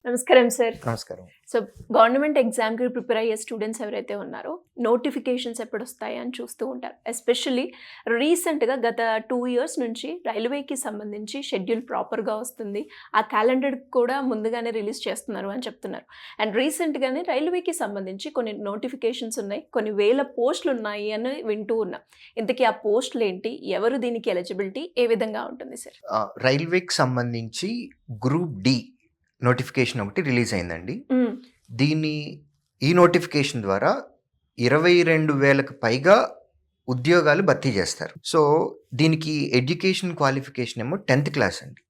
నమస్కారం సార్. నమస్కారం. So, government ఎగ్జామ్‌కి ప్రిపేర్ అయ్యే స్టూడెంట్స్ ఎవరైతే ఉన్నారో, నోటిఫికేషన్స్ ఎప్పుడొస్తాయి అని చూస్తూ ఉంటారు. ఎస్పెషల్లీ రీసెంట్‌గా గత 2 ఇయర్స్ నుంచి రైల్వేకి సంబంధించి షెడ్యూల్ ప్రాపర్‌గా వస్తుంది. ఆ క్యాలెండర్ కూడా ముందుగానే రిలీజ్ చేస్తున్నారు అని చెప్తున్నారు. అండ్ రీసెంట్‌గానే రైల్వేకి సంబంధించి కొన్ని నోటిఫికేషన్స్ ఉన్నాయి. కొన్ని వేల పోస్టులు ఉన్నాయి అని వింటూ ఉన్నాం. ఇంతకీ ఆ పోస్టులు ఏంటి? ఎవరు దీనికి ఎలిజిబిలిటీ? ఏ విధంగా ఉంటుంది సార్? రైల్వేకి సంబంధించి గ్రూప్ డి నోటిఫికేషన్ ఒకటి రిలీజ్ అయిందండి. ఈ నోటిఫికేషన్ ద్వారా 22,000కు పైగా ఉద్యోగాలు భర్తీ చేస్తారు. సో దీనికి ఎడ్యుకేషన్ క్వాలిఫికేషన్ ఏమో 10th క్లాస్ అండి.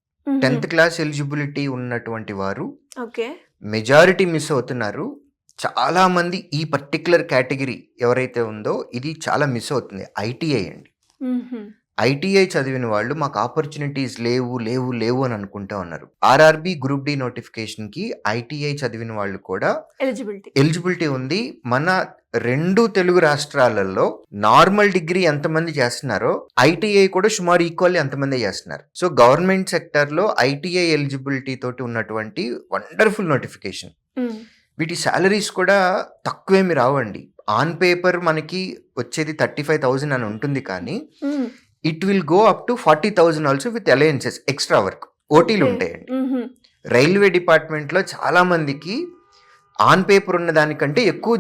10th క్లాస్ ఎలిజిబిలిటీ ఉన్నటువంటి వారు మెజారిటీ మిస్ అవుతున్నారు. చాలా మంది ఈ పర్టికులర్ కేటగిరీ ఎవరైతే ఉందో ఇది చాలా మిస్ అవుతుంది. ఐటీఐ అండి. ఐటీఐ చదివిన వాళ్ళు మాకు ఆపర్చునిటీస్ లేవు అని అనుకుంటా ఉన్నారు. ఆర్ఆర్బి గ్రూప్ డి నోటిఫికేషన్ కి ఐటీఐ చదివిన వాళ్ళు కూడా ఎలిజిబిలిటీ ఉంది. మన 2 తెలుగు రాష్ట్రాలలో నార్మల్ డిగ్రీ ఎంతమంది చేస్తున్నారో ఐటీఐ కూడా సుమారు ఈక్వల్లీ ఎంతమంది చేస్తున్నారు. సో గవర్నమెంట్ సెక్టర్ లో ఐటీఐ ఎలిజిబిలిటీ తోటి ఉన్నటువంటి వండర్ఫుల్ నోటిఫికేషన్. వీటి సాలరీస్ కూడా తక్కువేమి రావండి. ఆన్ పేపర్ మనకి వచ్చేది 35,000 అని ఉంటుంది, కానీ it will go up to 40,000 also with allowances, extra work, ఓటీలు ఉంటాయండి. రైల్వే డిపార్ట్మెంట్ లో చాలా మందికి ఆన్ పేపర్ ఉన్న దానికంటే ఎక్కువ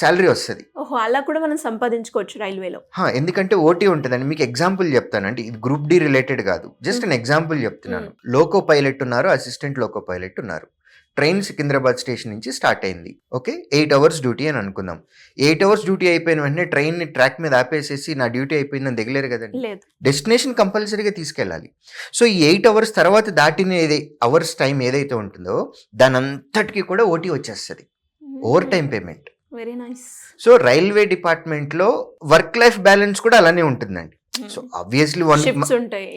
శాలరీ వస్తుంది. అలా కూడా మనం సంపాదించుకోవచ్చు రైల్వేలో. ఎందుకంటే ఓటీ ఉంటుందండి. మీకు ఎగ్జాంపుల్ చెప్తానండి, ఇది గ్రూప్ డి రిలేటెడ్ కాదు, జస్ట్ అన్ ఎగ్జాంపుల్ చెప్తున్నాను. లోకో పైలట్ ఉన్నారు, అసిస్టెంట్ లోకో పైలట్ ఉన్నారు. ట్రైన్ సికింద్రాబాద్ స్టేషన్ నుంచి స్టార్ట్ అయింది. ఓకే, 8 hours డ్యూటీ అని అనుకుందాం. 8 hours డ్యూటీ అయిపోయిన వెంటనే ట్రైన్ ని ట్రాక్ మీద ఆపేసేసి నా డ్యూటీ అయిపోయిందని దిగలేరు కదండి. డెస్టినేషన్ కంపల్సరీగా తీసుకెళ్ళాలి. సో ఈ 8 hours తర్వాత దాటిన అవర్స్ టైం ఏదైతే ఉంటుందో దాని అంతటికి కూడా ఓటీ వచ్చేస్తుంది, over time payment. Very nice. So railway department లో వర్క్ లైఫ్ బ్యాలెన్స్ కూడా అలానే ఉంటుందండి. సో ఆబ్వియస్లీ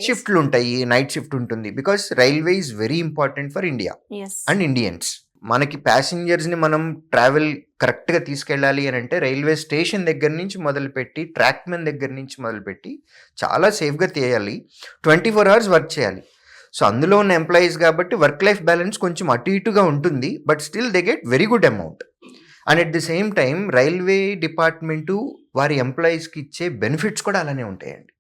షిఫ్ట్లు ఉంటాయి, నైట్ షిఫ్ట్ ఉంటుంది. Because railway is very important for India and Indians. మనకి ప్యాసింజర్స్ ని మనం ట్రావెల్ కరెక్ట్ గా తీసుకెళ్ళాలి అని అంటే రైల్వే స్టేషన్ దగ్గర నుంచి మొదలుపెట్టి ట్రాక్ మెన్ దగ్గర నుంచి మొదలుపెట్టి చాలా సేఫ్ గా తీయాలి. 24 hours వర్క్ చేయాలి. సో అందులో ఉన్న ఎంప్లాయీస్ కాబట్టి వర్క్ లైఫ్ బ్యాలెన్స్ కొంచెం అటు ఇటుగా ఉంటుంది, but still they get very good amount. And at the same time railway department వారి ఎంప్లాయీస్కి ఇచ్చే బెనిఫిట్స్ కూడా అలానే ఉంటాయండి.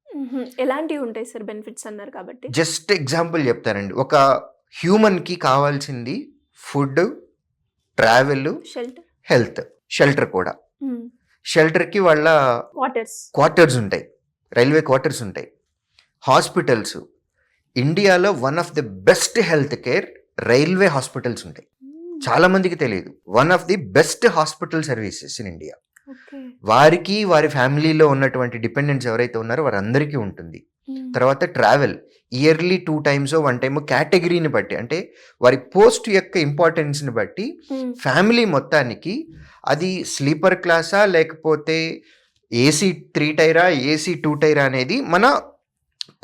ఎలాంటివి ఉంటాయి సార్ బెనిఫిట్స్ అన్నారు కాబట్టి? జస్ట్ ఎగ్జాంపుల్ చెప్తానండి. ఒక హ్యూమన్కి కావాల్సింది ఫుడ్, ట్రావెల్, హెల్త్, షెల్టర్ కూడా. షెల్టర్కి వాళ్ళ క్వార్టర్స్ ఉంటాయి, రైల్వే క్వార్టర్స్ ఉంటాయి. హాస్పిటల్స్, ఇండియాలో one of the best health care railway hospitals ఉంటాయి. చాలా మందికి తెలియదు. One of the best hospital services in India. వారికి వారి ఫ్యామిలీలో ఉన్నటువంటి డిపెండెంట్స్ ఎవరైతే ఉన్నారో వారందరికీ ఉంటుంది. తర్వాత ట్రావెల్, ఇయర్లీ 2 times 1 time కేటగిరీని బట్టి, అంటే వారి పోస్ట్ యొక్క ఇంపార్టెన్స్ని బట్టి ఫ్యామిలీ మొత్తానికి అది స్లీపర్ క్లాసా లేకపోతే ఏసీ 3 టైరా ఏసీ 2 టైరా అనేది మన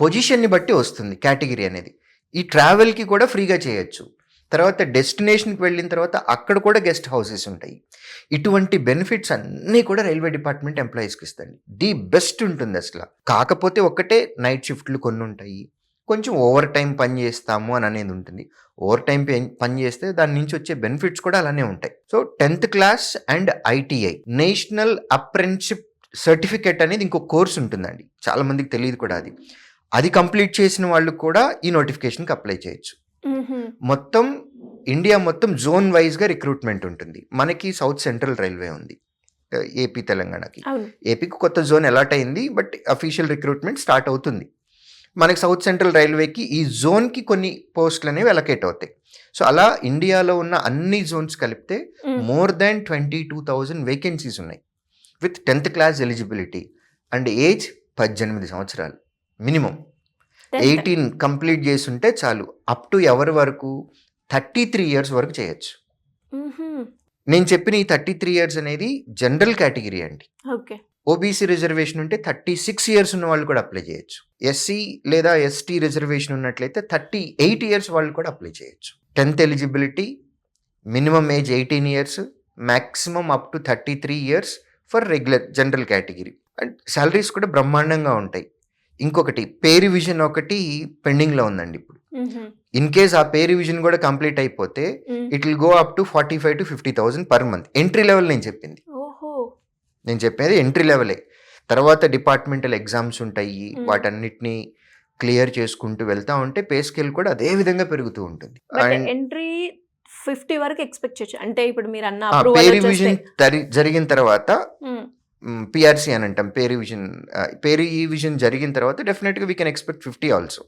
పొజిషన్ని బట్టి వస్తుంది కేటగిరీ అనేది. ఈ ట్రావెల్కి కూడా ఫ్రీగా చేయొచ్చు. తర్వాత డెస్టినేషన్కి వెళ్ళిన తర్వాత అక్కడ కూడా గెస్ట్ హౌసెస్ ఉంటాయి. ఇటువంటి బెనిఫిట్స్ అన్నీ కూడా రైల్వే డిపార్ట్మెంట్ ఎంప్లాయీస్కి ఇస్తుంది. ది బెస్ట్ ఉంటుంది అసలు. కాకపోతే ఒక్కటే నైట్ షిఫ్ట్లు కొన్ని ఉంటాయి, కొంచెం ఓవర్ టైం పని చేస్తాము అని అనేది ఉంటుంది. ఓవర్ టైం పని చేస్తే దాని నుంచి వచ్చే బెనిఫిట్స్ కూడా అలానే ఉంటాయి. So 10th class and ITI, national apprenticeship certificate అనేది ఇంకో కోర్స్ ఉంటుందండి. చాలా మందికి తెలియదు కూడా. అది కంప్లీట్ చేసిన వాళ్ళు కూడా ఈ నోటిఫికేషన్కి అప్లై చేయొచ్చు. మొత్తం ఇండియా మొత్తం జోన్ వైజ్ గా రిక్రూట్మెంట్ ఉంటుంది. మనకి సౌత్ సెంట్రల్ రైల్వే ఉంది, ఏపీ తెలంగాణకి. ఏపీకి కొత్త జోన్ అలాట్ అయింది, బట్ అఫీషియల్ రిక్రూట్మెంట్ స్టార్ట్ అవుతుంది. మనకి సౌత్ సెంట్రల్ రైల్వేకి ఈ జోన్కి కొన్ని పోస్టులు అనేవి అలొకేట్ అవుతాయి. సో అలా ఇండియాలో ఉన్న అన్ని జోన్స్ కలిపితే మోర్ దాన్ 22,000 వేకెన్సీస్ ఉన్నాయి with 10th class eligibility. And age 18 సంవత్సరాలు మినిమం. 18 కంప్లీట్ చేసి ఉంటే చాలు. అప్ టు ఎవరి వరకు 33 years వరకు చేయొచ్చు. నేను చెప్పిన ఈ 33 years అనేది జనరల్ కేటగిరీ అండి. ఓబీసీ రిజర్వేషన్ ఉంటే 36 years ఉన్న వాళ్ళు కూడా అప్లై చేయొచ్చు. ఎస్సీ లేదా ఎస్టీ రిజర్వేషన్ ఉన్నట్లయితే 38 years వాళ్ళు కూడా అప్లై చేయొచ్చు. 10th eligibility, minimum age 18 years, maximum up to 33 years for regular general category. And salaries కూడా బ్రహ్మాండంగా ఉంటాయి. ఇంకొకటి పే రివిజన్ ఒకటి పెండింగ్లో ఉందండి ఇప్పుడు. ఇన్ కేస్ ఆ పే రివిజన్ కూడా కంప్లీట్ అయిపోతే it will go up to 45,000 to 50,000 per month. Entry level నేను చెప్పింది. నేను చెప్పేది ఎంట్రీ లెవెలే. తర్వాత డిపార్ట్మెంటల్ ఎగ్జామ్స్ ఉంటాయి, వాటన్నిటిని క్లియర్ చేసుకుంటూ వెళ్తా ఉంటే పే స్కేల్ కూడా అదే విధంగా పెరుగుతూ ఉంటుంది. ఎంట్రీ 50 వరకు ఎక్స్పెక్ట్ చేయొచ్చు. అంటే ఇప్పుడు మీరు అన్న పే రివిజన్ జరిగిన తర్వాత పిఆర్సి అని అంటాం. పే రివిజన్ జరిగిన తర్వాత డెఫినెట్గా we can expect 50 also.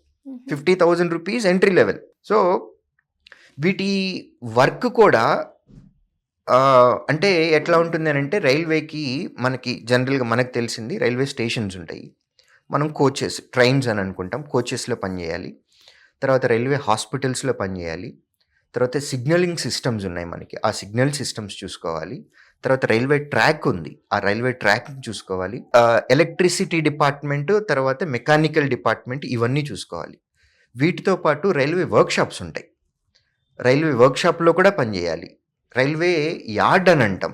50,000 rupees entry level. So వీటి వర్క్ కూడా అంటే ఎట్లా ఉంటుంది అని అంటే, రైల్వేకి మనకి జనరల్గా మనకు తెలిసింది రైల్వే స్టేషన్స్ ఉంటాయి, మనం కోచెస్ ట్రైన్స్ అని అనుకుంటాం, కోచెస్లో పనిచేయాలి. తర్వాత రైల్వే హాస్పిటల్స్లో పనిచేయాలి. తర్వాత సిగ్నలింగ్ సిస్టమ్స్ ఉన్నాయి మనకి, ఆ సిగ్నల్ సిస్టమ్స్ చూసుకోవాలి. తర్వాత రైల్వే ట్రాక్ ఉంది, ఆ రైల్వే ట్రాక్ని చూసుకోవాలి. ఎలక్ట్రిసిటీ డిపార్ట్మెంట్, తర్వాత మెకానికల్ డిపార్ట్మెంట్, ఇవన్నీ చూసుకోవాలి. వీటితో పాటు రైల్వే వర్క్షాప్స్ ఉంటాయి, రైల్వే వర్క్షాప్లో కూడా పనిచేయాలి. రైల్వే యార్డ్ అని అంటాం.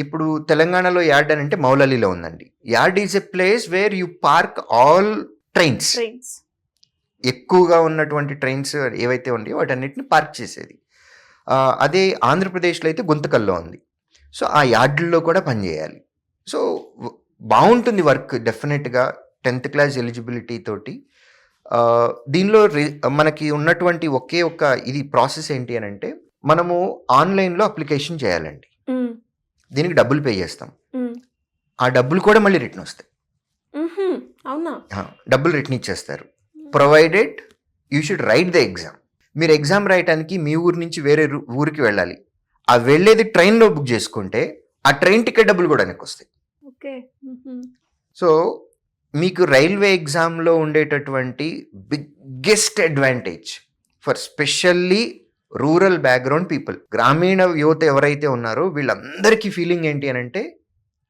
ఇప్పుడు తెలంగాణలో యార్డ్ అని అంటే మౌలాలీలో ఉందండి. Yard is a place where you park all trains. ఎక్కువగా ఉన్నటువంటి ట్రైన్స్ ఏవైతే ఉన్నాయో వాటన్నిటిని పార్క్ చేసేది. అదే ఆంధ్రప్రదేశ్లో అయితే గుంతకల్లో ఉంది. సో ఆ యార్డుల్లో కూడా పనిచేయాలి. సో బాగుంటుంది వర్క్ డెఫినెట్గా 10th క్లాస్ ఎలిజిబిలిటీ తోటి. దీనిలో మనకి ఉన్నటువంటి ఒకే ఒక్క ఇది ప్రాసెస్ ఏంటి అని అంటే, మనము ఆన్లైన్లో అప్లికేషన్ చేయాలండి. దీనికి డబ్బులు పే చేస్తాం, ఆ డబ్బులు కూడా మళ్ళీ రిటర్న్ వస్తాయి. డబ్బులు రిటర్న్ ఇచ్చేస్తారు, provided you should write the exam. మీరు ఎగ్జామ్ రాయటానికి మీ ఊరు నుంచి వేరే ఊరికి వెళ్ళాలి, ఆ వెళ్ళేది ట్రైన్లో బుక్ చేసుకుంటే ఆ ట్రైన్ టికెట్ డబ్బులు కూడా వెనక్కి వస్తాయి. సో మీకు రైల్వే ఎగ్జామ్లో ఉండేటటువంటి biggest advantage for specially rural background people, గ్రామీణ యువత ఎవరైతే ఉన్నారో వీళ్ళందరికీ ఫీలింగ్ ఏంటి అని అంటే,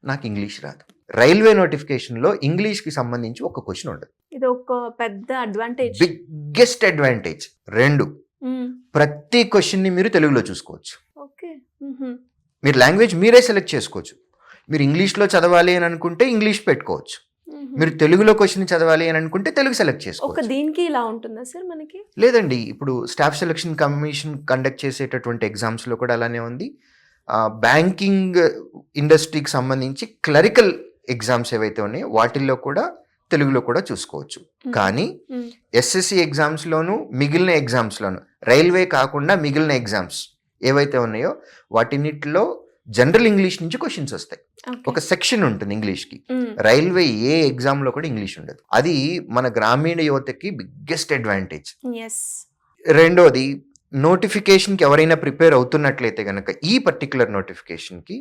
నాకు ఇంగ్లీష్ రాదు. రైల్వే నోటిఫికేషన్లో ఇంగ్లీష్కి సంబంధించి ఒక క్వశ్చన్ ఉండదు. ఇది ఒక పెద్ద అడ్వాంటేజ్, బిగ్గెస్ట్ అడ్వాంటేజ్. 2, ప్రతి క్వశ్చన్ని మీరు తెలుగులో చూసుకోవచ్చు. మీరు లాంగ్వేజ్ మీరే సెలెక్ట్ చేసుకోవచ్చు. మీరు ఇంగ్లీష్లో చదవాలి అని అనుకుంటే ఇంగ్లీష్ పెట్టుకోవచ్చు, మీరు తెలుగులో క్వశ్చన్ చదవాలి అని అనుకుంటే తెలుగు సెలెక్ట్ చేసుకోవచ్చు. దీనికి ఇలా ఉంటుందా సార్ మనకి? లేదండి, ఇప్పుడు స్టాఫ్ సెలక్షన్ కమిషన్ కండక్ట్ చేసేటటువంటి ఎగ్జామ్స్లో కూడా అలానే ఉంది. బ్యాంకింగ్ ఇండస్ట్రీకి సంబంధించి క్లరికల్ ఎగ్జామ్స్ ఏవైతే ఉన్నాయో వాటిల్లో కూడా తెలుగులో కూడా చూసుకోవచ్చు. కానీ ఎస్ఎస్సి ఎగ్జామ్స్లోను మిగిలిన ఎగ్జామ్స్లోను, రైల్వే కాకుండా మిగిలిన ఎగ్జామ్స్ ఏవైతే ఉన్నాయో వాటిన్నిటిలో జనరల్ ఇంగ్లీష్ నుంచి క్వశ్చన్స్ వస్తాయి. ఒక సెక్షన్ ఉంటుంది ఇంగ్లీష్కి. రైల్వే ఏ ఎగ్జామ్లో కూడా ఇంగ్లీష్ ఉండదు. అది మన గ్రామీణ యువతకి బిగ్గెస్ట్ అడ్వాంటేజ్. రెండోది, నోటిఫికేషన్కి ఎవరైనా ప్రిపేర్ అవుతున్నట్లయితే కనుక ఈ పర్టికులర్ నోటిఫికేషన్కి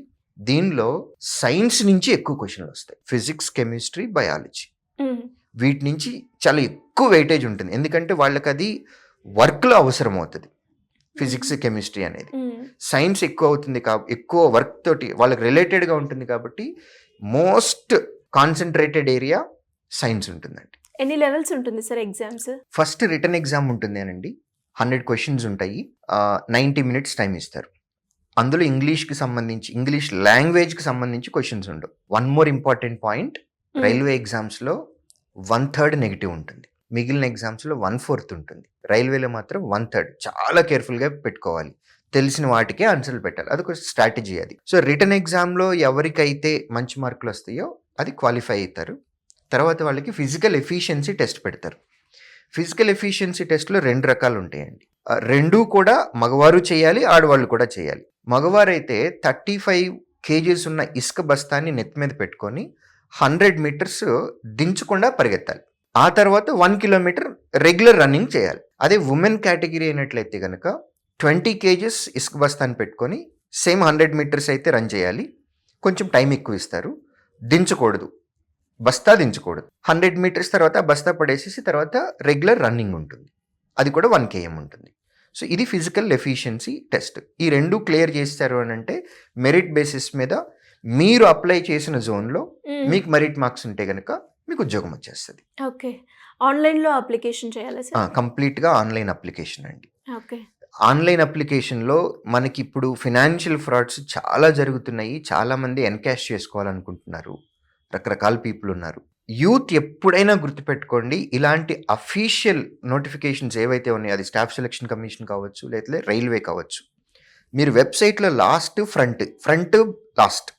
దీనిలో సైన్స్ నుంచి ఎక్కువ క్వశ్చన్లు వస్తాయి. ఫిజిక్స్, కెమిస్ట్రీ, బయాలజీ, వీటి నుంచి చాలా ఎక్కువ వెయిటేజ్ ఉంటుంది. ఎందుకంటే వాళ్ళకి అది వర్క్లో అవసరం అవుతుంది. ఫిజిక్స్, కెమిస్ట్రీ అనేది సైన్స్ ఎక్కువ అవుతుంది, ఎక్కువ వర్క్ తోటి వాళ్ళకి రిలేటెడ్గా ఉంటుంది. కాబట్టి మోస్ట్ కాన్సన్ట్రేటెడ్ ఏరియా సైన్స్ ఉంటుందండి. ఎన్ని లెవెల్స్ ఉంటుంది sir exams? First return exam ఉంటుంది అనండి, 100 క్వశ్చన్స్ ఉంటాయి, 90 minutes టైం ఇస్తారు. అందులో ఇంగ్లీష్కి సంబంధించి, ఇంగ్లీష్ లాంగ్వేజ్కి సంబంధించి క్వశ్చన్స్ ఉండవు. One more important point, railway ఎగ్జామ్స్లో 1/3 నెగిటివ్ ఉంటుంది, మిగిలిన ఎగ్జామ్స్లో 1/4 ఉంటుంది. రైల్వేలో మాత్రం 1/3. చాలా కేర్ఫుల్గా పెట్టుకోవాలి, తెలిసిన వాటికే ఆన్సర్లు పెట్టాలి, అది ఒక స్ట్రాటజీ అది. సో రిటర్న్ ఎగ్జామ్లో ఎవరికైతే మంచి మార్కులు వస్తాయో అది క్వాలిఫై అవుతారు. తర్వాత వాళ్ళకి ఫిజికల్ ఎఫిషియన్సీ టెస్ట్ పెడతారు. ఫిజికల్ ఎఫిషియన్సీ టెస్ట్లో 2 రకాలు ఉంటాయండి. 2 కూడా మగవారు చేయాలి, ఆడవాళ్ళు కూడా చేయాలి. మగవారు అయితే 35 kgs ఉన్న ఇసుక బస్తాన్ని నెత్తి మీద పెట్టుకొని 100 meters దించకుండా పరిగెత్తాలి. ఆ తర్వాత 1 kilometer రెగ్యులర్ రన్నింగ్ చేయాలి. అదే ఉమెన్ కేటగిరీ అయినట్లయితే కనుక 20 kgs ఇసుక బస్తాన్ని పెట్టుకొని సేమ్ 100 meters అయితే రన్ చేయాలి. కొంచెం టైం ఎక్కువ ఇస్తారు, దించకూడదు, బస్తా దించకూడదు. 100 meters తర్వాత బస్తా పడేసేసి తర్వాత రెగ్యులర్ రన్నింగ్ ఉంటుంది, అది కూడా 1 km ఉంటుంది. సో ఇది ఫిజికల్ ఎఫిషియన్సీ టెస్ట్. ఈ 2 క్లియర్ చేస్తారు అని అంటే మెరిట్ బేసిస్ మీద మీరు అప్లై చేసిన జోన్లో మీకు మెరిట్ మార్క్స్ ఉంటే కనుక మీకు ఉద్యోగం వచ్చేస్తుంది. ఓకే, ఆన్లైన్లో అప్లికేషన్ చేయాలి సార్? కంప్లీట్గా ఆన్లైన్ అప్లికేషన్ అండి. ఓకే, ఆన్లైన్ అప్లికేషన్లో మనకి ఇప్పుడు ఫినాన్షియల్ ఫ్రాడ్స్ చాలా జరుగుతున్నాయి. చాలామంది ఎన్కాష్ చేసుకోవాలనుకుంటున్నారు, రకరకాల పీపుల్ ఉన్నారు. యూత్ ఎప్పుడైనా గుర్తుపెట్టుకోండి, ఇలాంటి అఫీషియల్ నోటిఫికేషన్స్ ఏవైతే ఉన్నాయో, అది స్టాఫ్ సెలక్షన్ కమిషన్ కావచ్చు, లేకపోతే రైల్వే కావచ్చు, మీరు వెబ్సైట్లో లాస్ట్ ఫ్రంట్ లాస్ట్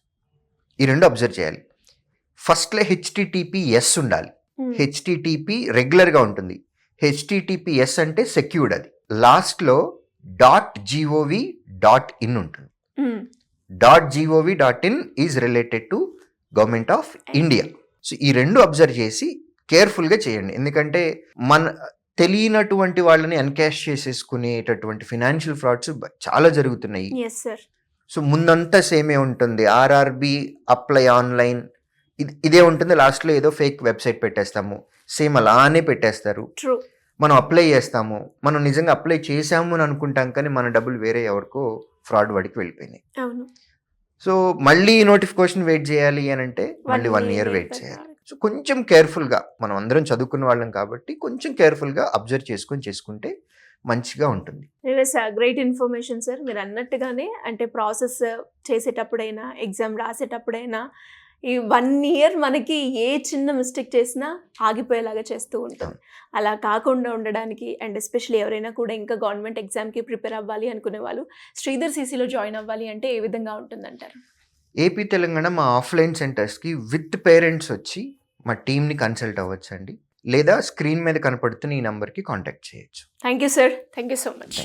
ఈ రెండు అబ్జర్వ్ చేయాలి. ఫస్ట్లో HTTPS ఉండాలి. HTTP రెగ్యులర్గా ఉంటుంది. HTTPS అంటే సెక్యూర్డ్. అది లాస్ట్లో .gov.in ఉంటుంది. .gov.in is related to government of India. So ఈ రెండు అబ్జర్వ్ చేసి కేర్ఫుల్గా చేయండి. ఎందుకంటే మన తెలియనటువంటి వాళ్ళని ఎన్కాష్ చేసేసుకునేటటువంటి ఫినాన్షియల్ ఫ్రాడ్స్ చాలా జరుగుతున్నాయి. సో ముందంతా సేమే ఉంటుంది. ఆర్ఆర్బి అప్లై ఆన్లైన్ ఇదే ఉంటుంది. లాస్ట్లో ఏదో ఫేక్ వెబ్సైట్ పెట్టేస్తాము, సేమ్ అలానే పెట్టేస్తారు. మనం అప్లై చేస్తాము, మనం నిజంగా అప్లై చేసాము అని అనుకుంటాం, కానీ మన డబ్బులు వేరే ఎవరికో ఫ్రాడ్ వాడికి వెళ్ళిపోయినాయి. సో మళ్ళీ నోటిఫికేషన్ వెయిట్ చేయాలి అని అంటే మళ్ళీ 1 year వెయిట్ చేయాలి. సో కొంచెం కేర్ఫుల్గా, మనం అందరం చదువుకున్న వాళ్ళం కాబట్టి కొంచెం కేర్ఫుల్గా అబ్జర్వ్ చేసుకుంటే మంచిగా ఉంటుంది. Great information sir. మీరు అన్నట్టుగానే అంటే ప్రాసెస్ చేసేటప్పుడైనా, ఎగ్జామ్ రాసేటప్పుడైనా ఈ 1 year మనకి ఏ చిన్న మిస్టేక్ చేసినా ఆగిపోయేలాగా చేస్తూ ఉంటుంది. అలా కాకుండా ఉండడానికి అండ్ ఎస్పెషల్లీ ఎవరైనా కూడా ఇంకా గవర్నమెంట్ ఎగ్జామ్కి ప్రిపేర్ అవ్వాలి అనుకునే వాళ్ళు శ్రీధర్ సిసిలో జాయిన్ అవ్వాలి అంటే ఏ విధంగా ఉంటుందంటారు? ఏపీ తెలంగాణ మా ఆఫ్లైన్ సెంటర్స్కి విత్ పేరెంట్స్ వచ్చి మా టీమ్ని కన్సల్ట్ అవ్వచ్చండి, లేదా స్క్రీన్ మీద కనపడుతున్న ఈ నెంబర్కి కాంటాక్ట్ చేయొచ్చు. Thank you sir. Thank you so much.